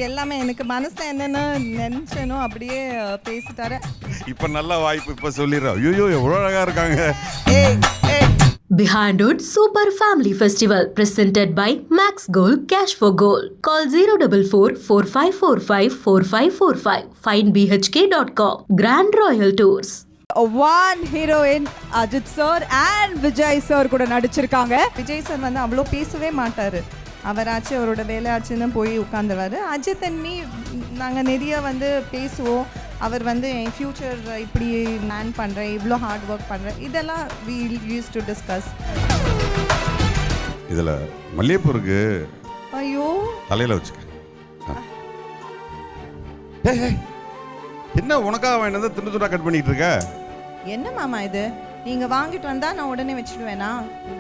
எல்லாமே எனக்கு மனசுல என்னென்ன நினைச்சேனோ அப்படியே பேசிட்டாரு. இப்ப நல்ல வாய்ப்பு, இப்ப சொல்லிடுறேன். ஐயோ எவ்வளவு அழகா இருக்காங்க. Behind Wood Super Family Festival presented by Max Gold Cash for Gold. Call 044 4545 4545. Findbhk.com. Grand Royal Tours. One heroine Ajith sir and Vijay sir கூட நடிச்சிருக்காங்க. விஜய் சார் வந்து அவ்வளோ பேசவே மாட்டார். அவராச்சு அவரோட வேலையாச்சுன்னு போய் உட்காந்துருவார். அஜித் அண்ட் மீ நாங்கள் நிறைய வந்து பேசுவோம். அவர் வந்து என் ஃப்யூச்சர் இப்படி பிளான் பண்ணுறேன், இவ்வளோ ஹார்ட் ஒர்க் பண்ணுறேன், இதெல்லாம் வி யூஸ் டு டிஸ்கஸ். இதில் மல்லிகைப்பூ இருக்கு, ஐயோ தலையில் வச்சுக்க. என்ன உனக்காக வாங்கிட்டு வந்து துண்டு துண்டா கட் பண்ணிட்டு இருக்க? என்ன மாமா இது? நீங்கள் வாங்கிட்டு வந்தால் நான் உடனே வச்சுடுவேனா?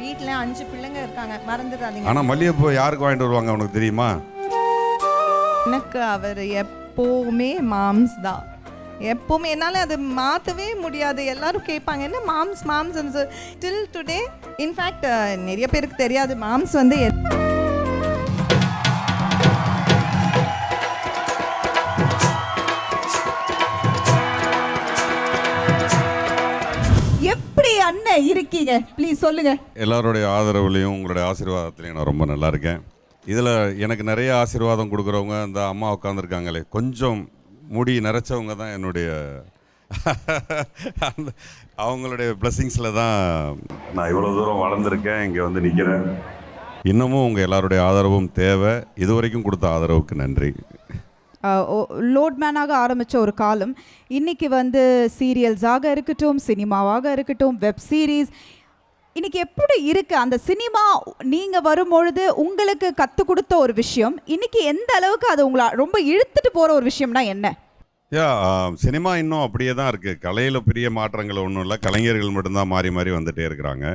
வீட்டில் 5 பிள்ளைங்க இருக்காங்க, மறந்துடாதீங்க. ஆனால் மல்லிகைப்பூ யாருக்கு வாங்கிட்டு வருவாங்க உனக்கு தெரியுமா? எனக்கு அவர் எப்போவுமே மாம்ஸ் தான். எப்போவுமே என்னால் அது மாற்றவே முடியாது. எல்லாரும் கேட்பாங்க என்ன moms moms. Till today in fact நிறைய பேருக்கு தெரியாது மாம்ஸ் வந்து எப்படி அண்ணன் இருக்கீங்க ப்ளீஸ் சொல்லுங்க. எல்லாருடைய ஆதரவுலையும் உங்களுடைய ஆசீர்வாதத்துலையும் நான் ரொம்ப நல்லா இருக்கேன். இதில் எனக்கு நிறைய ஆசீர்வாதம் கொடுக்குறவங்க அந்த அம்மா உட்காந்துருக்காங்களே, கொஞ்சம் முடி நிறைச்சவங்க தான் என்னுடைய அந்த அவங்களுடைய பிளெஸிங்ஸில் தான் நான் இவ்வளோ தூரம் வளர்ந்துருக்கேன், இங்கே வந்து நிற்கிறேன். இன்னமும் உங்கள் எல்லாருடைய ஆதரவும் தேவை. இதுவரைக்கும் கொடுத்த ஆதரவுக்கு நன்றி. லோட்மேனாக ஆரம்பித்த ஒரு காலம் இன்னைக்கு வந்து சீரியல்ஸாக இருக்கட்டும், சினிமாவாக இருக்கட்டும், வெப் சீரிஸ், இன்னைக்கு எப்படி இருக்கு அந்த சினிமா? நீங்கள் வரும்பொழுது உங்களுக்கு கற்றுக் கொடுத்த ஒரு விஷயம் இன்னைக்கு எந்த அளவுக்கு அது உங்களை ரொம்ப இழுத்துட்டு போகிற ஒரு விஷயம்னா என்ன? சினிமா இன்னும் அப்படியே தான் இருக்குது. கலையில் பெரிய மாற்றங்கள் ஒன்றும் இல்லை. கலைஞர்கள் மட்டும்தான் மாறி மாறி வந்துகிட்டே இருக்கிறாங்க.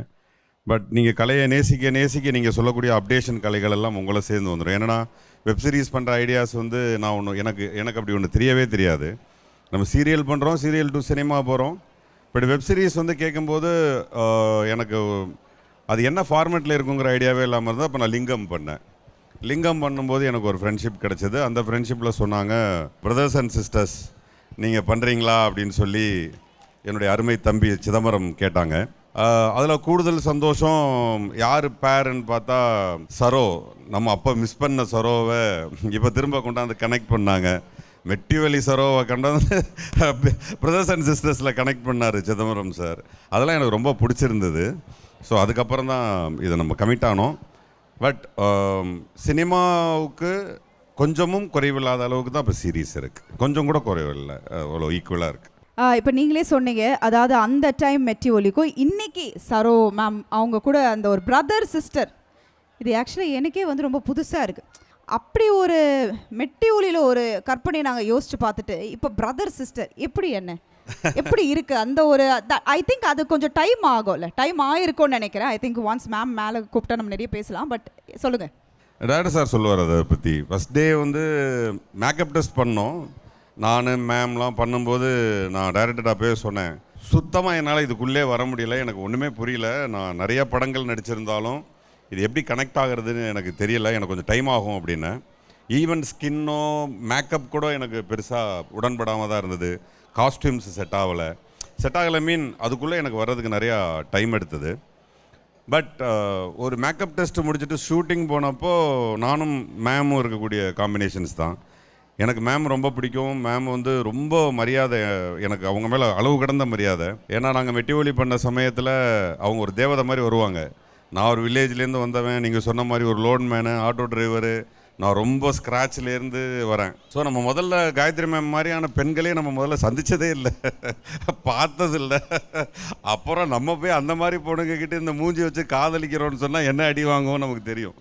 பட் நீங்கள் கலையை நேசிக்க நேசிக்க நீங்கள் சொல்லக்கூடிய அப்டேஷன் கலைகள் எல்லாம் உங்களை சேர்ந்து வந்துடும். ஏன்னா வெப் சீரிஸ் பண்ணுற ஐடியாஸ் வந்து நான் ஒன்று எனக்கு அப்படி ஒன்று தெரியவே தெரியாது. நம்ம சீரியல் பண்ணுறோம், சீரியல் டு சினிமா போகிறோம். பட் வெப் சீரிஸ் வந்து கேட்கும்போது எனக்கு அது என்ன ஃபார்மேட்டில் இருக்குங்கிற ஐடியாவே இல்லாமல் இருந்தால் அப்போ நான் லிங்கம் பண்ணேன். லிங்கம் பண்ணும்போது எனக்கு ஒரு ஃப்ரெண்ட்ஷிப் கிடச்சிது. அந்த ஃப்ரெண்ட்ஷிப்பில் சொன்னாங்க, பிரதர்ஸ் அண்ட் சிஸ்டர்ஸ் நீங்கள் பண்ணுறீங்களா அப்படின்னு சொல்லி என்னுடைய அருமை தம்பி சிதம்பரம் கேட்டாங்க. அதில் கூடுதல் சந்தோஷம் யார் பேருன்னு பார்த்தா சரோ, நம்ம அப்போ மிஸ் பண்ண சரோவை இப்போ திரும்ப கொண்டாந்து கனெக்ட் பண்ணாங்க. மெட்டிவலி சரோவை கொண்டாந்து பிரதர்ஸ் அண்ட் சிஸ்டர்ஸில் கனெக்ட் பண்ணார் சிதம்பரம் சார். அதெல்லாம் எனக்கு ரொம்ப பிடிச்சிருந்தது. ஸோ அதுக்கப்புறம் தான் இதை நம்ம கமிட் ஆனோம். பட் சினிமாவுக்கு கொஞ்சமும் குறைவில்லாத அளவுக்கு தான் இப்போ சீரீஸ் இருக்குது. கொஞ்சம் கூட குறைவில்லை, அவ்வளோ ஈக்குவலாக இருக்குது. இப்போ நீங்களே சொன்னீங்க, அதாவது அந்த டைம் மெட்டி ஒலிக்கும் இன்னைக்கு சரோ மேம் அவங்க கூட அந்த ஒரு பிரதர் சிஸ்டர், இது ஆக்சுவலி எனக்கே வந்து ரொம்ப புதுசாக இருக்குது. அப்படி ஒரு மெட்டி ஒலியில் ஒரு கற்பனையை நாங்கள் யோசித்து பார்த்துட்டு இப்போ பிரதர் சிஸ்டர் எப்படி எப்படி இருக்குது அந்த ஒரு ஐ திங்க் அது கொஞ்சம் டைம் ஆகும்ல, டைம் ஆகிருக்கும்னு நினைக்கிறேன். ஐ திங்க் ஒன்ஸ் மேம் மேலே கூப்பிட்டா நம்ம நிறைய பேசலாம். பட் சொல்லுங்கள். டேரக்டர் சார் சொல்லுவார் அதை பற்றி. ஃபஸ்ட் டே வந்து மேக்கப் டெஸ்ட் பண்ணோம். நான் மேம்லாம் பண்ணும்போது நான் டைரக்டராக போய் சொன்னேன், சுத்தமாக என்னால் இதுக்குள்ளே வர முடியல, எனக்கு ஒன்றுமே புரியல. நான் நிறைய படங்கள் நடிச்சிருந்தாலும் இது எப்படி கனெக்ட் ஆகுறதுன்னு எனக்கு தெரியல, எனக்கு கொஞ்சம் டைம் ஆகும் அப்படின்னு. ஈவன் ஸ்கின்னோ மேக்கப் கூட எனக்கு பெருசாக உடன்படாமல் தான் இருந்தது. காஸ்டியூம்ஸ் செட் ஆகலை மீன் அதுக்குள்ளே எனக்கு வர்றதுக்கு நிறையா டைம் எடுத்தது. பட் ஒரு மேக்கப் டெஸ்ட்டு முடிச்சுட்டு ஷூட்டிங் போனப்போ நானும் மேமும் இருக்கக்கூடிய காம்பினேஷன்ஸ் தான். எனக்கு மேம் ரொம்ப பிடிக்கும். மேம் வந்து ரொம்ப மரியாதை, எனக்கு அவங்க மேலே அளவு கடந்த மரியாதை. ஏன்னா நாங்கள் மெட்டி ஒலி பண்ண சமயத்தில் அவங்க ஒரு தேவதை மாதிரி வருவாங்க. நான் ஒரு வில்லேஜ்லேருந்து வந்தவன், நீங்கள் சொன்ன மாதிரி ஒரு லோன் மேனு, ஆட்டோ டிரைவரு, நான் ரொம்ப ஸ்க்ராட்ச்லேருந்து வரேன். ஸோ நம்ம முதல்ல காயத்ரி மேம் மாதிரியான பெண்களே நம்ம முதல்ல சந்தித்ததே இல்லை, பார்த்ததில்லை. அப்புறம் நம்ம போய் அந்த மாதிரி பொண்ணுங்கக்கிட்ட இந்த மூஞ்சி வச்சு காதலிக்கிறோன்னு சொன்னால் என்ன அடி வாங்குவோம் நமக்கு தெரியும்.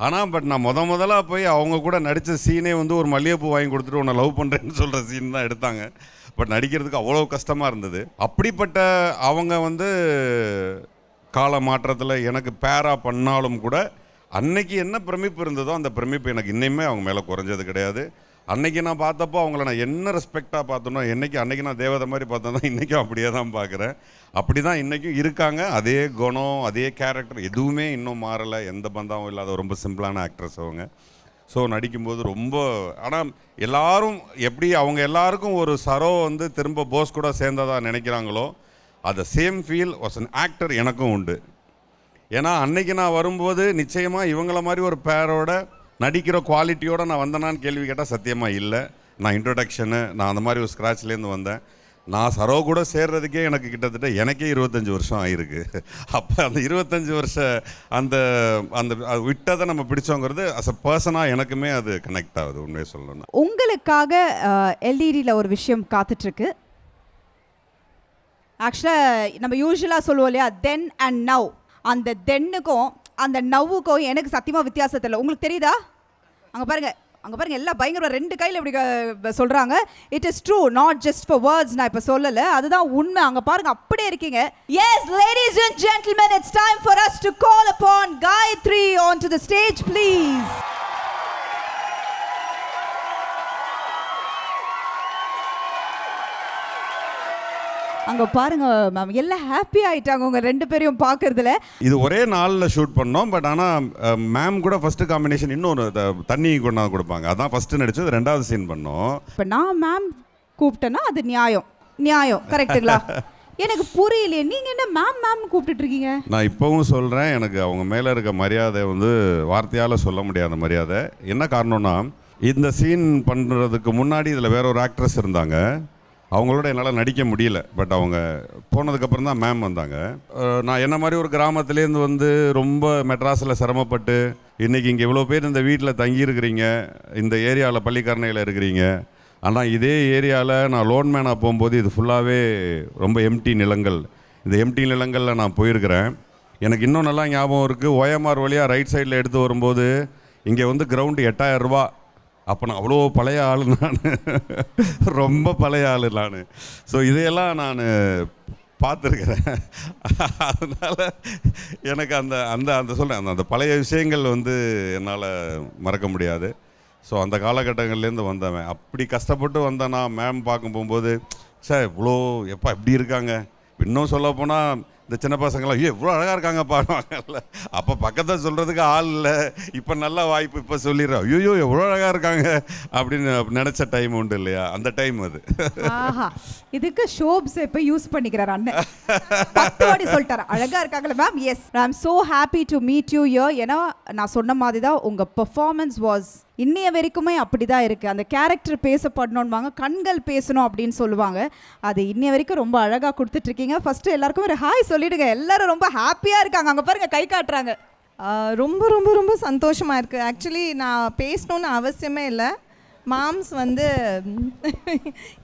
ஆனால் பட் நான் முதலாக போய் அவங்க கூட நடித்த சீனே வந்து ஒரு மல்லிகைப்பூ வாங்கி கொடுத்துட்டு உன்னை லவ் பண்ணுறேன்னு சொல்கிற சீன் தான் எடுத்தாங்க. பட் நடிக்கிறதுக்கு அவ்வளோ கஷ்டமாக இருந்தது. அப்படிப்பட்ட அவங்க வந்து கால மாற்றத்தில் எனக்கு பேரா பண்ணாலும் கூட அன்னைக்கு என்ன பிரமிப்பு இருந்ததோ அந்த பிரமிப்பு எனக்கு இன்னையுமே அவங்க மேலே குறைஞ்சது கிடையாது. அன்னைக்கு நான் பார்த்தப்போ அவங்கள நான் என்ன ரெஸ்பெக்டாக பார்த்தோன்னா அன்னைக்கு நான் தேவதை மாதிரி பார்த்தோன்னா இன்றைக்கும் அப்படியே தான் பார்க்குறேன். அப்படி தான் இன்றைக்கும் இருக்காங்க. அதே குணம், அதே கேரக்டர் எதுவுமே இன்னும் மாறலை. எந்த பந்தாவும் இல்லாத ரொம்ப சிம்பிளான ஆக்ட்ரஸ் அவங்க. ஸோ நடிக்கும்போது ரொம்ப, ஆனால் எல்லாரும் எப்படி அவங்க எல்லாருக்கும் ஒரு சரோ வந்து திரும்ப போஸ் கூட சேர்ந்ததா நினைக்கிறாங்களோ அதை same feel was an actor எனக்கும் உண்டு. ஏன்னா அன்னைக்கு நான் வரும்போது நிச்சயமாக இவங்கள மாதிரி ஒரு பேரோட நடிக்கிற குவாலிட்டியோடு நான் வந்தேனான்னு கேள்வி கேட்டால் சத்தியமாக இல்லை. நான் இன்ட்ரொடக்ஷனு நான் அந்த மாதிரி ஒரு ஸ்க்ராட்ச்லேருந்து வந்தேன். நான் சரோ கூட சேர்றதுக்கே எனக்கு கிட்டத்தட்ட எனக்கே 25 வருஷம் ஆகிருக்கு. அப்போ அந்த 25 வருஷம் அந்த அந்த விட்டதை நம்ம பிடிச்சோங்கிறது அஸ் அ பர்சனாக எனக்குமே அது கனெக்ட் ஆகுது உண்மையை சொல்லணும்னா. உங்களுக்காக எல்இடியில் ஒரு விஷயம் காத்துட்ருக்கு. ஆக்சுவலாக நம்ம யூஸ்வலாக சொல்லுவோம் இல்லையா, தென் அண்ட் நவ். அந்த தென்னுக்கும் அந்த நவ்வுக்கும் எனக்கு சத்தியமாக வித்தியாசம் தெரியல. உங்களுக்கு தெரியுதா? அங்கே பாருங்கள் எல்லாம் பயங்கர 2 கையில் இப்படி சொல்கிறாங்க. It is true, not just for words. நான் இப்போ சொல்லலை, அதுதான் உண்மை. அங்கே பாருங்கள் அப்படியே இருக்கீங்க. Yes, ladies and gentlemen, it's time for us to call upon Gayatri onto the stage, please. அங்கே பாருங்க மேம், எல்லாம் ஹாப்பி ஆகிட்டாங்க உங்கள் 2 பேரையும் பார்க்கறதுல. இது ஒரே நாளில் ஷூட் பண்ணோம். பட் ஆனால் மேம் கூட ஃபஸ்ட்டு காம்பினேஷன் இன்னொரு தண்ணி கொண்டாந்து கொடுப்பாங்க. அதான் ஃபஸ்ட்டு நடிச்சது. 2வது சீன் பண்ணோம். இப்போ நான் மேம் கூப்பிட்டேன்னா அது நியாயம் கரெக்டுங்களா? எனக்கு புரியலையே, நீங்கள் என்ன மேம் கூப்பிட்டு இருக்கீங்க? நான் இப்போவும் சொல்கிறேன், எனக்கு அவங்க மேலே இருக்க மரியாதை வந்து வார்த்தையால் சொல்ல முடியாத மரியாதை. என்ன காரணம்னா, இந்த சீன் பண்ணுறதுக்கு முன்னாடி இதில் வேற ஒரு ஆக்ட்ரஸ் இருந்தாங்க. அவங்களோட என்னால் நடிக்க முடியல. பட் அவங்க போனதுக்கப்புறம் தான் மேம் வந்தாங்க. நான் என்ன மாதிரி ஒரு கிராமத்துலேருந்து வந்து ரொம்ப மெட்ராஸில் சிரமப்பட்டு இன்றைக்கி இங்கே இவ்வளோ பேர் இந்த வீட்டில் தங்கியிருக்கிறீங்க, இந்த ஏரியாவில் பள்ளிக்கரணையில் இருக்கிறீங்க. ஆனால் இதே ஏரியாவில் நான் லோன்மேனாக போகும்போது இது ஃபுல்லாகவே ரொம்ப எம்டி நிலங்கள். இந்த எம்டி நிலங்களில் நான் போயிருக்கிறேன். எனக்கு இன்னும் நல்லா ஞாபகம் இருக்குது. ஓஎம்ஆர் வழியாக ரைட் சைடில் எடுத்து வரும்போது இங்கே வந்து கிரவுண்டு 8000 ரூபா. அப்போ நான் அவ்வளோ பழைய ஆள், நான் ரொம்ப பழைய ஆள் நான். ஸோ இதையெல்லாம் நான் பார்த்துருக்கிறேன். அதனால் எனக்கு அந்த அந்த அந்த சொல்கிறேன், அந்த பழைய விஷயங்கள் வந்து என்னால் மறக்க முடியாது. ஸோ அந்த காலகட்டங்கள்லேருந்து வந்தவன். அப்படி கஷ்டப்பட்டு வந்தேன். நான் மேம் பார்க்க போகும்போது சார் இவ்வளோ எப்பா இப்படி இருக்காங்க. இன்னும் சொல்ல போனால் இந்த சின்ன பசங்களாம் ஐயோ இவ்வளோ அழகாக இருக்காங்க பாடுவாங்கல்ல. அப்போ பக்கத்தில் சொல்கிறதுக்கு ஆள் இல்லை. இப்போ நல்ல வாய்ப்பு, இப்போ சொல்லிடுறோம் ஐயோ எவ்வளோ அழகாக இருக்காங்க அப்படின்னு நினச்ச டைம் உண்டு இல்லையா, அந்த டைம் அது. இதுக்கு ஷோப்ஸ் இப்போ யூஸ் பண்ணிக்கிறார் அண்ணன். 10 வாட்டி சொல்லிட்டார் அழகாக இருக்காங்களே ma'am. S, I am so happy to meet you here. ஏன்னா நான் சொன்ன மாதிரி தான் உங்கள் பெர்ஃபார்மன்ஸ் வாஸ் இன்னைய வரைக்குமே அப்படி தான் இருக்குது. அந்த கேரக்டர் பேசப்படணும்வாங்க, கண்கள் பேசணும் அப்படின்னு சொல்லுவாங்க. அது இன்னைய வரைக்கும் ரொம்ப அழகாக கொடுத்துட்ருக்கீங்க. ஃபஸ்ட்டு எல்லாருக்கும் ஒரு ஹாய் சொல்லிவிடுங்க. எல்லோரும் ரொம்ப ஹாப்பியாக இருக்காங்க. அங்கே பாருங்கள் கை காட்டுறாங்க. ரொம்ப ரொம்ப ரொம்ப சந்தோஷமாக இருக்குது. ஆக்சுவலி நான் பேசணுன்னு அவசியமே இல்லை. மாம்ஸ் வந்து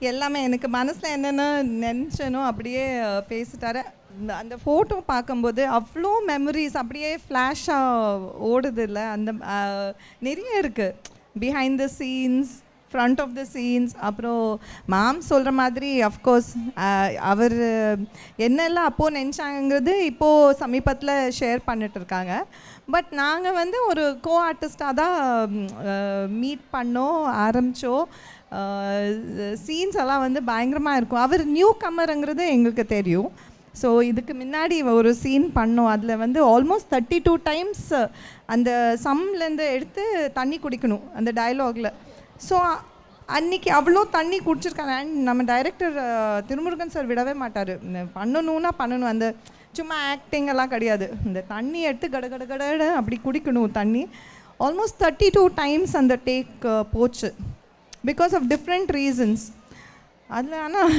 எல்லாமே எனக்கு மனசில் என்னென்ன நினச்சனோ அப்படியே பேசிட்டாரு. அந்த ஃபோட்டோ பார்க்கும்போது அவ்வளோ மெமரிஸ் அப்படியே ஃப்ளாஷாக ஓடுது இல்லை. அந்த நிறைய இருக்குது behind the scenes, front of the scenes. அப்புறம் மேம் சொல்கிற மாதிரி அஃப்கோர்ஸ் அவர் என்னெல்லாம் அப்போது நினச்சாங்கிறது இப்போது சமீபத்தில் ஷேர் பண்ணிட்டு இருக்காங்க. பட் நாங்கள் வந்து ஒரு கோ ஆர்டிஸ்டாக தான் மீட் பண்ணோம், ஆரம்பித்தோம். சீன்ஸ் எல்லாம் வந்து பயங்கரமாக இருக்கும். அவர் நியூ கம்மருங்கிறது எங்களுக்கு தெரியும். ஸோ இதுக்கு முன்னாடி ஒரு சீன் பண்ணோம். அதில் வந்து ஆல்மோஸ்ட் 32 டைம்ஸ் அந்த சம்லேருந்து எடுத்து தண்ணி குடிக்கணும் அந்த டயலாகில். ஸோ அன்றைக்கி அவ்வளோ தண்ணி குடிச்சிருக்காங்க. அண்ட் நம்ம டைரக்டர் திருமுருகன் சார் விடவே மாட்டார். பண்ணணுன்னா பண்ணணும், அந்த சும்மா ஆக்டிங் எல்லாம் கிடையாது. இந்த தண்ணி எடுத்து கட அப்படி குடிக்கணும் தண்ணி. ஆல்மோஸ்ட் 32 டைம்ஸ் அந்த டேக் போச்சு பிகாஸ் ஆஃப் டிஃப்ரெண்ட் ரீசன்ஸ். அதில் ஆனால்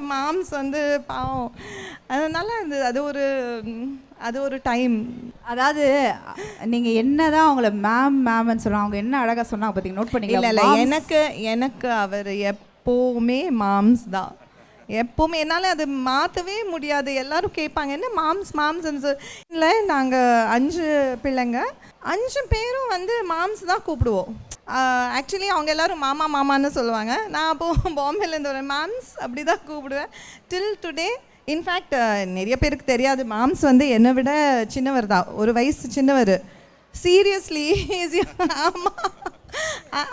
மாம்ஸ் வந்து பாவம், அதனால் அது ஒரு டைம். அதாவது நீங்கள் என்ன தான் அவங்கள மேம்னு சொல்லுவாங்க, அவங்க என்ன அழகாக சொன்னாங்க பார்த்தீங்க, நோட் பண்ணிக்கலாம். இல்லை எனக்கு அவர் எப்போவுமே மாம்ஸ் தான். எப்போவுமே என்னால் அது மாற்றவே முடியாது. எல்லோரும் கேட்பாங்க என்ன மாம்ஸ் இல்லை. நாங்கள் 5 பிள்ளைங்க, 5 பேரும் வந்து மாம்ஸ் தான் கூப்பிடுவோம். ஆக்சுவலி அவங்க எல்லோரும் மாமான்னு சொல்லுவாங்க. நான் அப்போது பாம்பேலேருந்து வரேன், மாம்ஸ் அப்படி தான் கூப்பிடுவேன் டில் டுடே. இன்ஃபேக்ட் நிறைய பேருக்கு தெரியாது, மாம்ஸ் வந்து என்னை விட சின்னவர் தான், ஒரு வயசு சின்னவர். சீரியஸ்லி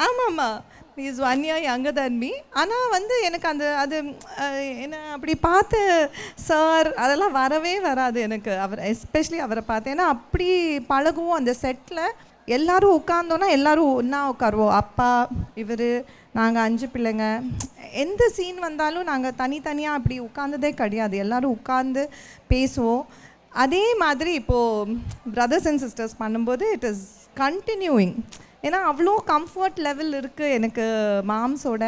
ஆமாம்மா is 1 year younger than me. ஆனால் வந்து எனக்கு அது என்ன அப்படி பார்த்து சார் அதெல்லாம் வரவே வராது எனக்கு. அவர் எஸ்பெஷலி அவரை பார்த்தேன்னா அப்படி பழகுவோம் அந்த செட்டில். எல்லாரும் உட்காந்தோன்னா எல்லாரும் ஒன்றா உட்காருவோம். அப்பா, இவர், நாங்கள் 5 பிள்ளைங்க. எந்த சீன் வந்தாலும் நாங்கள் தனித்தனியாக அப்படி உட்கார்ந்ததே கிடையாது. எல்லோரும் உட்காந்து பேசுவோம். அதே மாதிரி இப்போது பிரதர்ஸ் அண்ட் சிஸ்டர்ஸ் பண்ணும்போது இட் இஸ் கண்டினியூயிங். ஏன்னா அவ்வளோ கம்ஃபர்ட் லெவல் இருக்குது எனக்கு மாம்ஸோட.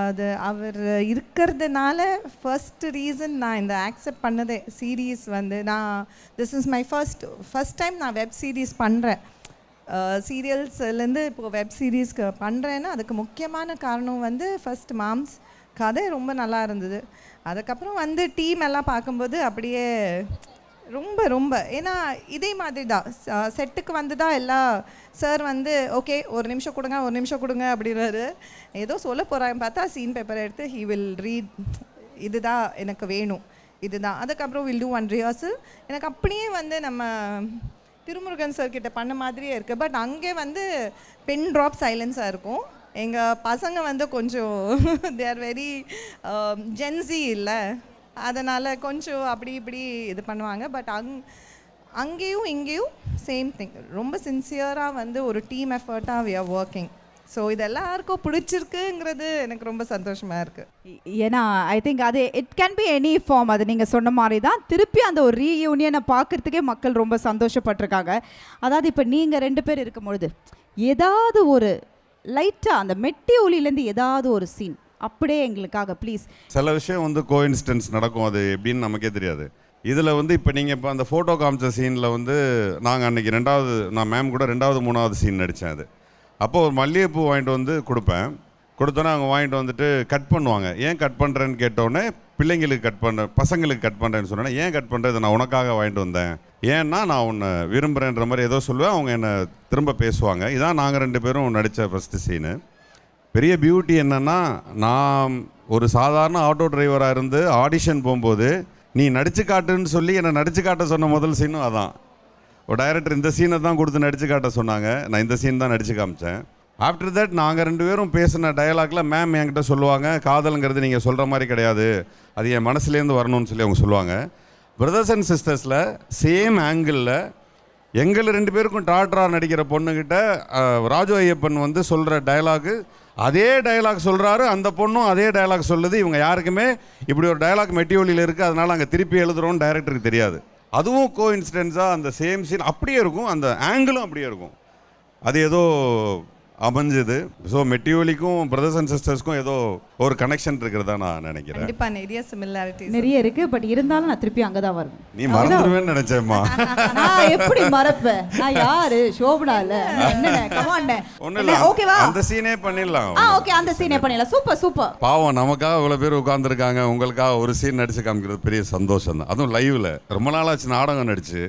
அது அவர் இருக்கிறதுனால ஃபர்ஸ்ட் ரீசன் நான் இந்த ஆக்செப்ட் பண்ணதே. சீரீஸ் வந்து நான் this is my first time நான் வெப் சீரிஸ் பண்ணுறேன். சீரியல்ஸ்லேருந்து இப்போது வெப் சீரீஸ்க்கு பண்ணுறேன்னா அதுக்கு முக்கியமான காரணம் வந்து ஃபர்ஸ்ட் மாம்ஸ். கதை ரொம்ப நல்லா இருந்தது. அதுக்கப்புறம் வந்து டீம் எல்லாம் பார்க்கும்போது அப்படியே ரொம்ப ரொம்ப ஏன்னா இதே மாதிரி தான் செட்டுக்கு வந்து தான் எல்லா சார் வந்து ஓகே ஒரு நிமிஷம் கொடுங்க அப்படின்னாரு. ஏதோ சொல்ல போகிறாங்க பார்த்தா சீன் பேப்பரை எடுத்து ஹீ வில் ரீட், இதுதான் எனக்கு வேணும், இதுதான். அதுக்கப்புறம் வில் டூ 1 ரிஹர்சல். எனக்கு அப்படியே வந்து நம்ம திருமுருகன் சார் கிட்ட பண்ண மாதிரியே இருக்குது. பட் அங்கே வந்து பென் ட்ராப் சைலன்ஸாக இருக்கும். எங்கள் பசங்க வந்து கொஞ்சம் தே ஆர் வெரி ஜென்சி இல்லை, அதனால் கொஞ்சம் அப்படி இப்படி இது பண்ணுவாங்க. பட் அங்கேயும் இங்கேயும் சேம் திங். ரொம்ப சின்சியராக வந்து ஒரு டீம் எஃபர்ட்டாக வி ஆர் ஒர்க்கிங். ஸோ இது எல்லாருக்கும் பிடிச்சிருக்குங்கிறது எனக்கு ரொம்ப சந்தோஷமாக இருக்குது. ஏன்னா ஐ திங்க் அது it can be any form. அது நீங்கள் சொன்ன மாதிரி தான் திருப்பி அந்த ஒரு ரீயூனியனை பார்க்குறதுக்கே மக்கள் ரொம்ப சந்தோஷப்பட்டிருக்காங்க. அதாவது இப்போ நீங்கள் 2 பேர் இருக்கும்பொழுது ஏதாவது ஒரு லைட்டாக அந்த மெட்டி ஒலியிலேருந்து ஏதாவது ஒரு சீன் அப்படியே எங்களுக்காக ப்ளீஸ். சில விஷயம் வந்து கோஇன்சிடென்ஸ் நடக்கும், அது எப்படின்னு நமக்கே தெரியாது. இதில் வந்து இப்போ நீங்கள் இப்போ அந்த ஃபோட்டோ காமிச்ச சீனில் வந்து நாங்கள் அன்றைக்கி நான் மேம் கூட 2வது 3வது சீன் நடித்தேன். அது அப்போது ஒரு மல்லிகைப்பூ வாங்கிட்டு வந்து கொடுத்தோன்னே அவங்க வாங்கிட்டு வந்துட்டு கட் பண்ணுவாங்க. ஏன் கட் பண்ணுறேன்னு கேட்டோடனே பிள்ளைங்களுக்கு பசங்களுக்கு கட் பண்ணுறேன்னு சொன்னேன். ஏன் கட் பண்ணுறது, நான் உனக்காக வாங்கிட்டு வந்தேன், ஏன்னா நான் உன்னை விரும்புகிறேன்ற மாதிரி ஏதோ சொல்லுவேன். அவங்க என்னை திரும்ப பேசுவாங்க. இதான் நாங்கள் 2 பேரும் நடித்த ஃபஸ்ட்டு சீனு. பெரிய பியூட்டி என்னென்னா, நான் ஒரு சாதாரண ஆட்டோ டிரைவராக இருந்து ஆடிஷன் போகும்போது நீ நடிச்சு காட்டுன்னு சொல்லி என்னை நடிச்சு காட்ட சொன்ன முதல் சீனும் அதான். ஒரு டைரக்டர் இந்த சீனை தான் கொடுத்து நடிச்சு காட்ட சொன்னாங்க. நான் இந்த சீன் தான் நடிச்சு காமிச்சேன். ஆஃப்டர் தட் நாங்கள் 2 பேரும் பேசின டயலாக்ல மேம் என்கிட்ட சொல்லுவாங்க, காதலுங்கிறது நீங்கள் சொல்கிற மாதிரி கிடையாது, அது என் மனசுலேருந்து வரணும்னு சொல்லி அவங்க சொல்லுவாங்க. பிரதர்ஸ் அண்ட் சிஸ்டர்ஸில் சேம் ஆங்கிளில் எங்கள் 2 பேருக்கும் டாக்டராக நடிக்கிற பொண்ணுக்கிட்ட ராஜு ஐயப்பன் வந்து சொல்கிற டயலாகு அதே டயலாக் சொல்கிறாரு, அந்த பொண்ணும் அதே டயலாக் சொல்லுது. இவங்க யாருக்குமே இப்படி ஒரு டயலாக் மெட்டியோலியில் இருக்குது, அதனால் அங்கே திருப்பி எழுதுகிறோன்னு டைரக்டருக்கு தெரியாது. அதுவும் கோஇன்சிடென்ஸாக அந்த சேம் சீன் அப்படியே இருக்கும், அந்த ஆங்கிளும் அப்படியே இருக்கும். அது ஏதோ அமைஞ்சது. ஸோ மெட்டியோலிக்கும் பிரதர்ஸ் அண்ட் சிஸ்டர்ஸ்க்கும் ஏதோ ஒரு கனெக்ஷன் இருக்கிறதா நான் நினைக்கிறேன். கண்டிப்பாக நிறைய சிமிலாரிட்டிஸ் நிறைய இருக்குது. பட் இருந்தாலும் நான் திருப்பி அங்கே தான் வருவேன். நீ மறந்துடுவேன்னு நினைச்சேம்மா. நான் எப்படி மறப்பேன்? நான் யாரு? சோபனா இல்லை, ஒன்றும் இல்லை, ஓகேவா? அந்த சீனே பண்ணிடலாம். ஓகே, அந்த சீனே பண்ணிடலாம். சூப்பர். பாவம், நமக்காக இவ்வளோ பேர் உட்காந்துருக்காங்க, உங்களுக்காக ஒரு சீன் நடிச்சு காமிக்கிறது பெரிய சந்தோஷம் தான். அதுவும் லைவ்ல. ரொம்ப நாளாச்சு நாடகம் நடிச்சு.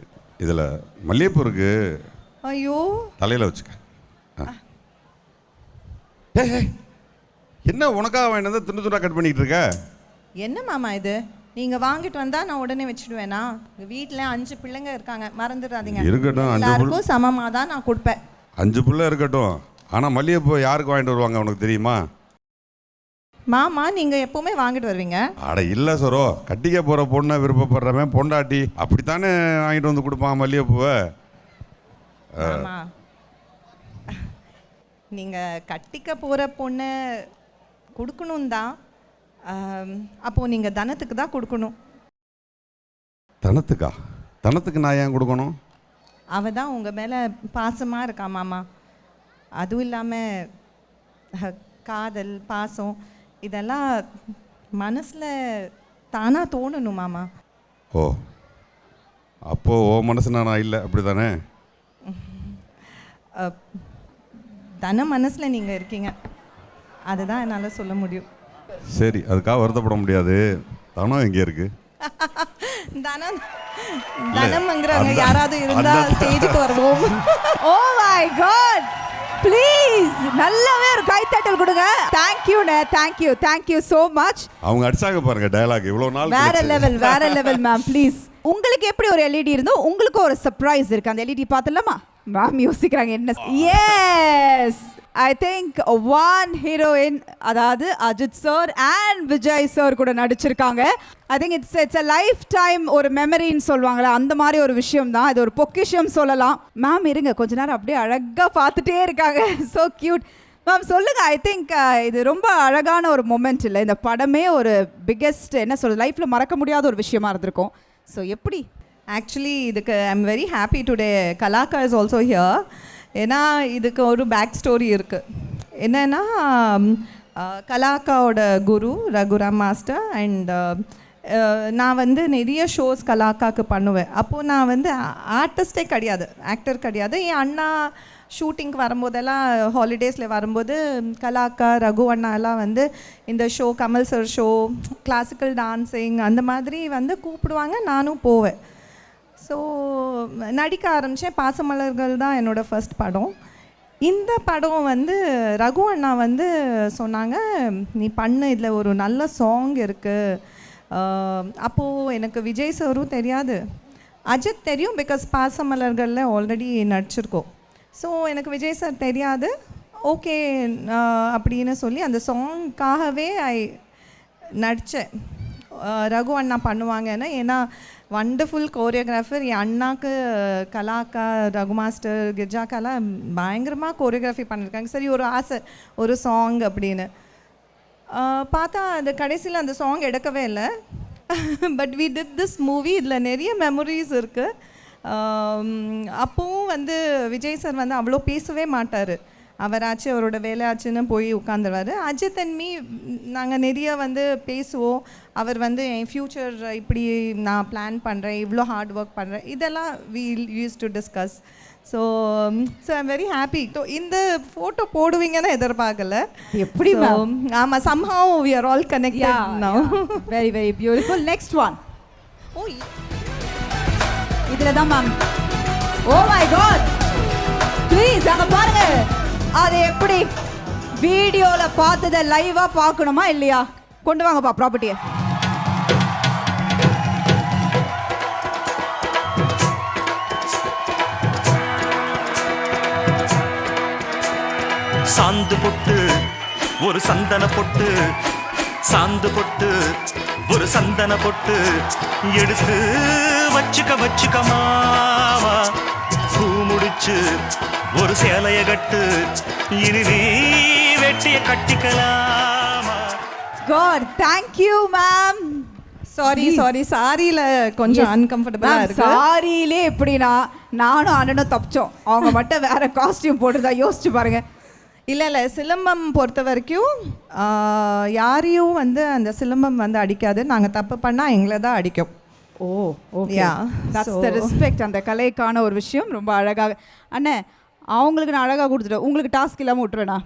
இதில் மல்லிகைப்பூ இருக்கு, ஐயோ தலையில் வச்சுக்க. என்ன உனக்காக வேண்டியதை துண்டு கட் பண்ணிட்டு இருக்க? என்ன மாமா இது? நீங்கள் வாங்கிட்டு வந்தால் நான் உடனே வச்சுடுவேனா? வீட்டில் 5 பிள்ளைங்க இருக்காங்க, மறந்துடாதீங்க. இருக்கட்டும், எல்லாருக்கும் சமமாக தான் நான் கொடுப்பேன். 5 பிள்ளை இருக்கட்டும். ஆனால் மல்லிகைப்பூ யாருக்கு வாங்கிட்டு வருவாங்க உனக்கு தெரியுமா? மாமா நீங்கள் எப்போவுமே வாங்கிட்டு வருவீங்க. அட இல்லை சரோ, கட்டிக்க போகிற பொண்ணை விருப்பப்படுறவன் பொண்டாட்டி அப்படித்தானே வாங்கிட்டு வந்து கொடுப்பான் மல்லிகைப்பூவை. ஆமா, நீங்கள் கட்டிக்க போகிற பொண்ணை கொடுக்கணும் தான். அப்போது நீங்கள் தனத்துக்கு தான் கொடுக்கணும். தனத்துக்கு நான் ஏன் கொடுக்கணும்? அவள் தான் உங்கள் மேலே பாசமாக இருக்கா மாமா. அதுவும் இல்லாமல் காதல், பாசம் இதெல்லாம் மனசில் தானாக தோணணும் மாமா. ஓ, அப்போது ஓ மனசுனா நான் இல்லை, அப்படி தானே? தன மனசில் நீங்கள் இருக்கீங்க, அதுதான் என்னால் சொல்ல முடியும். சரி, அதுக்காக வருத்தப்பட முடியாது. தனம் எங்கே இருக்கு? தனம்ங்கிறாங்க, யாராவது இருந்தால் ஸ்டேஜுக்கு வருவோம். ஓ மை காட், ப்ளீஸ் நல்லாவே ஒரு கைத்தட்டல் கொடுங்க. Thank you so much. அவங்க அடிச்சாங்க பாருங்க டயலாக், இவ்வளோ நாள் வேற லெவல் மேம். ப்ளீஸ், உங்களுக்கு எப்படி ஒரு எல்இடி இருந்தோ உங்களுக்கு ஒரு சர்ப்ரைஸ் இருக்கு. அந்த எல்இடி பார்த்துலாமா? மேம் யோசிக்கிறாங்க என்ன. Yes, I think one heroine, அதாவது Ajith sir and Vijay sir கூட நடிச்சிருக்காங்க. I think it's a life time ஒரு மெமரின்னு சொல்லுவாங்களே, அந்த மாதிரி ஒரு விஷயம் தான் இது. ஒரு பொக்கிஷம் சொல்லலாம். மேம் இருங்க கொஞ்ச நேரம் அப்படியே அழகாக பார்த்துட்டே இருக்காங்க. So cute. மேம் சொல்லுங்க. ஐ திங்க் இது ரொம்ப அழகான ஒரு மொமெண்ட் இல்லை? இந்த படமே ஒரு பிக்கெஸ்ட் என்ன சொல்றது, லைஃப்பில் மறக்க முடியாத ஒரு விஷயமா இருந்திருக்கும். ஸோ எப்படி? ஆக்சுவலி இதுக்கு I am very happy today கலாக்கா இஸ் ஆல்சோ ஹியர். ஏன்னா இதுக்கு ஒரு பேக் ஸ்டோரி இருக்குது. என்னென்னா கலாக்காவோட குரு ரகுராம் மாஸ்டர் அண்ட் நான் வந்து நிறைய ஷோஸ் கலாக்காவுக்கு பண்ணுவேன். அப்போது நான் வந்து ஆர்டிஸ்டே கிடையாது, ஆக்டர் கிடையாது. என் அண்ணா ஷூட்டிங்க்கு வரும்போதெல்லாம் ஹாலிடேஸில் வரும்போது கலாக்கா ரகு அண்ணாலாம் வந்து இந்த show Kamal sir show classical dancing அந்த மாதிரி வந்து கூப்பிடுவாங்க, நானும் போவேன். ஸோ நடிக்க ஆரம்பித்தேன். பாசமலர்கள் தான் என்னோடய ஃபர்ஸ்ட் படம். இந்த படம் வந்து ரகு அண்ணா வந்து சொன்னாங்க, நீ பண்ணு, இதில் ஒரு நல்ல சாங் இருக்குது. அப்போது எனக்கு விஜய் சாரும் தெரியாது, அஜித் தெரியும், பிகாஸ் பாசமலர்களில் ஆல்ரெடி நடிச்சிருக்கோம். ஸோ எனக்கு விஜய் சார் தெரியாது. ஓகே அப்படின்னு சொல்லி அந்த சாங்க்காகவே நடித்தேன். ரகு அண்ணா பண்ணுவாங்கன்னு, ஏன்னா வண்டர்ஃபுல் கோரியோகிராஃபர். என் அண்ணாக்கு கலாக்கா ரகு மாஸ்டர் கிர்ஜாக்காலாம் பயங்கரமாக கோரியோகிராஃபி பண்ணியிருக்காங்க. சரி ஒரு ஆசை ஒரு சாங் அப்படின்னு பார்த்தா அது கடைசியில் அந்த சாங் எடுக்கவே இல்லை. But we did this movie. இதில் நிறைய மெமரிஸ் இருக்குது. அப்போவும் வந்து விஜய் சார் வந்து அவ்வளோ பேசவே மாட்டார். அவராச்சு அவரோட வேலையாச்சுன்னு போய் உட்காந்துருவார். அஜித் அண்ட் மீ நாங்கள் நிறைய வந்து பேசுவோம். அவர் வந்து என் ஃப்யூச்சர் இப்படி நான் பிளான் பண்ணுறேன், இவ்வளோ ஹார்ட் ஒர்க் பண்ணுறேன், இதெல்லாம் we use to discuss. So I'm very happy. So இந்த ஃபோட்டோ போடுவீங்கன்னு எதிர்பார்க்கல. எப்படி? ஆமாம், somehow we are all connected now. Very very beautiful. Next one. Oh இதில் தான் ma'am. Oh my God, please அங்கே பாருங்க. அது எப்படி வீடியோவில் பார்த்ததை லைவாக பார்க்கணுமா இல்லையா? கொண்டு வாங்கப்பா ப்ராப்பர்ட்டியை. சாந்து பொட்டு ஒரு சந்தன பொட்டு, சாந்து பொட்டு ஒரு சந்தன பொட்டு எடுத்து வச்சுக்க மாவா, பூ முடிச்சு ஒரு சேலைய கட்டு, இனி நீ வெட்டிய கட்டிக்கலாமா. God, thank you ma'am. சாரியில் கொஞ்சம் அன்கம்ஃபர்டபுளாக இருக்கு. சாரியிலே எப்படின்னா நானும் அண்ணனும் தப்பிச்சோம். அவங்க மட்டும் வேற காஸ்டியூம் போட்டுருந்தா யோசிச்சு பாருங்க. இல்லை சிலம்பம் பொறுத்த வரைக்கும் யாரையும் வந்து அந்த சிலம்பம் வந்து அடிக்காது. நாங்கள் தப்பு பண்ணால் எங்களை தான் அடிக்கும். ஓ ஓகே, தட்ஸ் தி ரெஸ்பெக்ட். அந்த கலைக்கான ஒரு விஷயம் ரொம்ப அழகாக. அண்ணே அவங்களுக்கு நான் அழகாக கொடுத்துட்டேன், உங்களுக்கு டாஸ்க் இல்லாமல் விட்டுருவேண்ணா.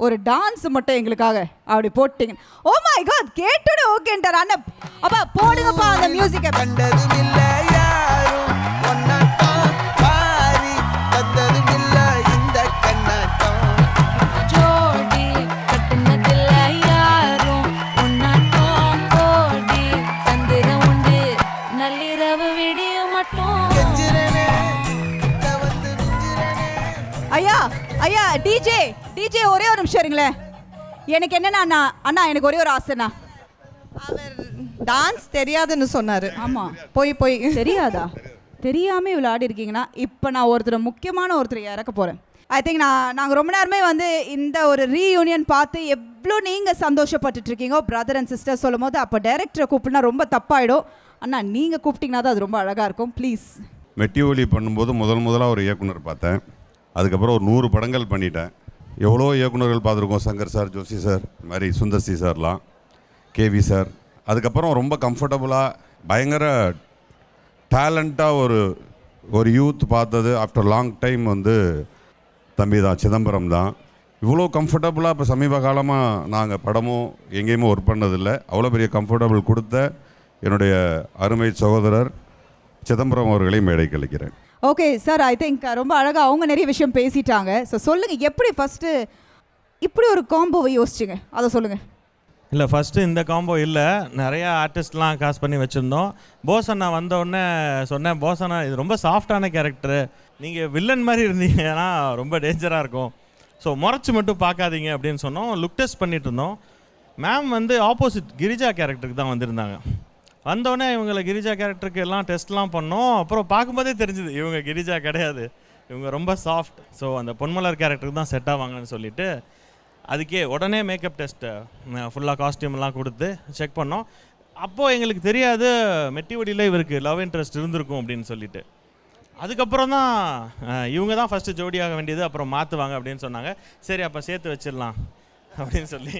ஒரு டான்ஸ் மட்டும் எங்களுக்காக அப்படி போட்டிங்க. ஓ மை காட், கேட்டோட ஓகேன்ட்டார் அண்ணன். அப்பா போடுங்கப்பா அந்த மியூசிக்கை. கண்டதும் இல்லை யாரும் ஒன்னாட்டம், பாரி கண்டதும் இல்லை இந்த கண்ணாட்டம். ஜோடி கட்டுனதில்ல யாரும் ஒன்னாட்டம், கோடி தந்திரம் உண்டு நள்ளிரவு விடிய மட்டும். கெஞ்சிரனே தவந்து நெஞ்சிரனே. ஐயா ஐயா டிஜே ஒரே ஒரு நிமிஷம் இருங்களேன். எனக்கு என்னன்னா அண்ணா எனக்கு ஒரே ஒரு ஆசைண்ணா. அவர் டான்ஸ் தெரியாதுன்னு சொன்னார். ஆமாம், போய் தெரியாதா? தெரியாமல் இவ்வளோ ஆடி இருக்கீங்கன்னா இப்போ நான் முக்கியமான ஒருத்தர் இறக்க போகிறேன். ஐ திங்க் நாங்கள் ரொம்ப நேரமே வந்து இந்த ஒரு ரீயூனியன் பார்த்து எவ்வளோ நீங்கள் சந்தோஷப்பட்டுட்ருக்கீங்க பிரதர் அண்ட் சிஸ்டர் சொல்லும் போது. அப்போ டைரக்டரை கூப்பிட்டுனா ரொம்ப தப்பாயிடும். அண்ணா நீங்கள் கூப்பிட்டிங்கன்னா தான் அது ரொம்ப அழகாக இருக்கும். ப்ளீஸ். மெட்டி ஒலி பண்ணும்போது முதலாக ஒரு இயக்குனர் பார்த்தேன். அதுக்கப்புறம் ஒரு 100 படங்கள் பண்ணிட்டேன். எவ்வளோ இயக்குநர்கள் பார்த்துருக்கோம், சங்கர் சார், ஜோஷி சார், மாதிரி சுந்தர்சி சார்லாம், கேவி சார். அதுக்கப்புறம் ரொம்ப கம்ஃபர்டபுளாக பயங்கர டேலண்ட்டாக ஒரு யூத் பார்த்தது ஆஃப்டர் லாங் டைம் வந்து தம்பி தான், சிதம்பரம் தான். இவ்வளோ கம்ஃபர்டபுளாக இப்போ சமீப காலமாக நாங்கள் படமும் எங்கேயுமே ஒர்க் பண்ணதில்லை. அவ்வளோ பெரிய கம்ஃபர்டபுள் கொடுத்த என்னுடைய அருமை சகோதரர் சிதம்பரம் அவர்களை மேடைக்கு அழைக்கிறேன். ஓகே சார், ஐ திங்க் ரொம்ப அழகாக அவங்க நிறைய விஷயம் பேசிட்டாங்க. ஸோ சொல்லுங்கள், எப்படி ஃபஸ்ட்டு இப்படி ஒரு காம்போவை யோசிச்சிங்க, அதை சொல்லுங்கள். இல்லை, ஃபஸ்ட்டு இந்த காம்போ இல்லை, நிறையா ஆர்டிஸ்ட்லாம் காசு பண்ணி வச்சுருந்தோம். போசண்ணா வந்தோடனே சொன்னேன், போசண்ணா இது ரொம்ப சாஃப்டான கேரக்டரு, நீங்கள் வில்லன் மாதிரி இருந்தீங்கன்னா ரொம்ப டேஞ்சராக இருக்கும். ஸோ முறைச்சி மட்டும் பார்க்காதீங்க அப்படின்னு சொன்னோம். லுக் டெஸ்ட் பண்ணிட்டு இருந்தோம். மேம் வந்து ஆப்போசிட் கிரிஜா கேரக்டருக்கு தான் வந்திருந்தாங்க. வந்தோடனே இவங்களை கிரிஜா கேரக்டருக்கு எல்லாம் டெஸ்ட்லாம் பண்ணோம். அப்புறம் பார்க்கும்போதே தெரிஞ்சுது இவங்க கிரிஜா கிடையாது, இவங்க ரொம்ப சாஃப்ட். ஸோ அந்த பொன்மலர் கேரக்டருக்கு தான் செட் ஆவாங்கன்னு சொல்லிட்டு அதுக்கே உடனே மேக்கப் டெஸ்ட்டு ஃபுல்லாக காஸ்டியூம்லாம் கொடுத்து செக் பண்ணோம். அப்போது எங்களுக்கு தெரியாது மெட்டிவடியில் இவருக்கு லவ் இன்ட்ரெஸ்ட் இருந்திருக்கும் அப்படின்னு சொல்லிட்டு. அதுக்கப்புறம் தான் இவங்க தான் ஃபஸ்ட்டு ஜோடியாக வேண்டியது, அப்புறம் மாற்றுவாங்க அப்படின்னு சொன்னாங்க. சரி அப்போ சேர்த்து வச்சிடலாம் அப்படின்னு சொல்லி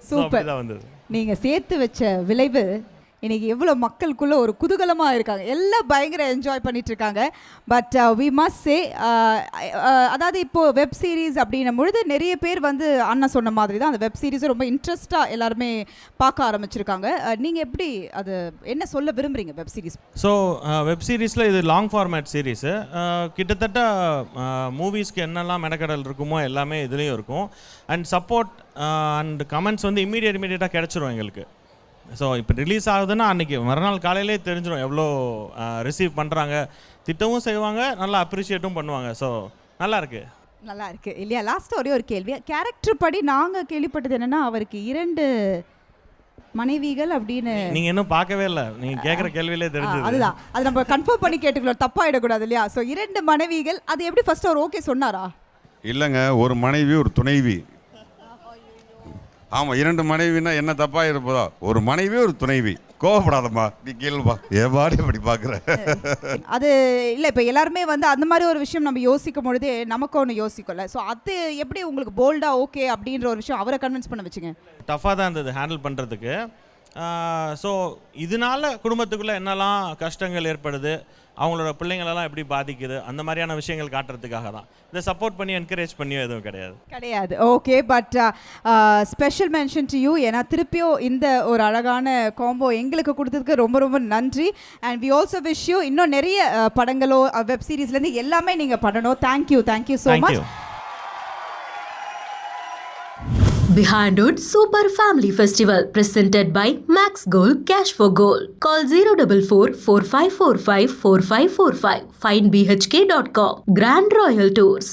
சூப்பர் தான் வந்தது. நீங்கள் சேர்த்து வச்ச விளைவு இன்னைக்கு எவ்வளோ மக்களுக்குள்ள ஒரு குதூகலமாக இருக்காங்க, எல்லாம் பயங்கர என்ஜாய் பண்ணிட்டு இருக்காங்க. பட் வி மஸ்ட் சே, அதாவது இப்போது வெப் சீரிஸ் அப்படின்னும் பொழுது நிறைய பேர் வந்து அண்ணன் சொன்ன மாதிரி தான் அந்த வெப் சீரிஸை ரொம்ப இன்ட்ரெஸ்ட்டாக எல்லாருமே பார்க்க ஆரம்பிச்சிருக்காங்க. நீங்கள் எப்படி அது என்ன சொல்ல விரும்புகிறீங்க வெப் சீரிஸ்? ஸோ வெப் சீரிஸில் இது லாங் ஃபார்மேட் சீரீஸு. கிட்டத்தட்ட மூவிஸ்க்கு என்னெல்லாம் மெனக்கடல் இருக்குமோ எல்லாமே இதுலேயும் இருக்கும். அண்ட் சப்போர்ட் அண்ட் கமெண்ட்ஸ் வந்து இமீடியட்டாக கிடச்சிரும் எங்களுக்கு. ஸோ இப்போ ரிலீஸ் ஆகுதுன்னா அன்றைக்கி மறுநாள் காலையிலே தெரிஞ்சிடும் எவ்வளோ ரிசீவ் பண்ணுறாங்க, திட்டமும் செய்வாங்க, நல்லா அப்ரிஷியேட்டும் பண்ணுவாங்க. ஸோ நல்லா இருக்குது. நல்லா இருக்குது இல்லையா? லாஸ்ட்டாக ஒரே ஒரு கேள்வி. கேரக்டர் படி நாங்கள் கேள்விப்பட்டது என்னென்னா அவருக்கு 2 மனைவிகள் அப்படின்னு. நீங்கள் இன்னும் பார்க்கவே இல்லை, நீங்கள் கேட்குற கேள்வியிலே தெரிஞ்சது. அதுதான், அது நம்ம கன்ஃபார்ம் பண்ணி கேட்டுக்கலாம், தப்பாகிடக்கூடாது இல்லையா? ஸோ 2 மனைவிகள், அது எப்படி ஃபர்ஸ்ட் அவர் ஓகே சொன்னாரா? இல்லைங்க, ஒரு மனைவி ஒரு துணைவி. ஆமாம், 2 மனைவினா என்ன தப்பாக இருப்பதா? ஒரு மனைவி ஒரு துணைவி. கோவப்படாதம்மா, நீ கேளுப்பா, ஏபாடி அப்படி பார்க்குற. அது இல்லை, இப்போ எல்லாருமே வந்து அந்த மாதிரி ஒரு விஷயம் நம்ம யோசிக்கும் பொழுதே நமக்கு ஒன்று யோசிக்கல. ஸோ அது எப்படி உங்களுக்கு போல்டாக ஓகே அப்படின்ற ஒரு விஷயம் அவரை கன்வின்ஸ் பண்ண வச்சுங்க? டஃப்பாக தான் இருந்தது ஹேண்டில் பண்ணுறதுக்கு. ஸோ இதனால குடும்பத்துக்குள்ளே என்னெல்லாம் கஷ்டங்கள் ஏற்படுது, அவங்களோட பிள்ளைங்களெல்லாம் எப்படி பாதிக்குது, அந்த மாதிரியான விஷயங்கள் காட்டுறதுக்காக தான். இதை சப்போர்ட் பண்ணி என்கரேஜ் பண்ணியோ எதுவும் கிடையாது. Okay, but special mention to you. ஏன்னா திருப்பியும் இந்த ஒரு அழகான காம்போ எங்களுக்கு கொடுத்ததுக்கு ரொம்ப ரொம்ப நன்றி. And we also wish you இன்னும் நிறைய படங்களோ வெப் சீரிஸ்லேருந்து எல்லாமே நீங்கள் பண்ணணும். Thank you so much. Behind Super Family Festival presented by Max Gold Cash for Gold. Call 044 4545 4545. Find bhk.com. Grand Royal Tours.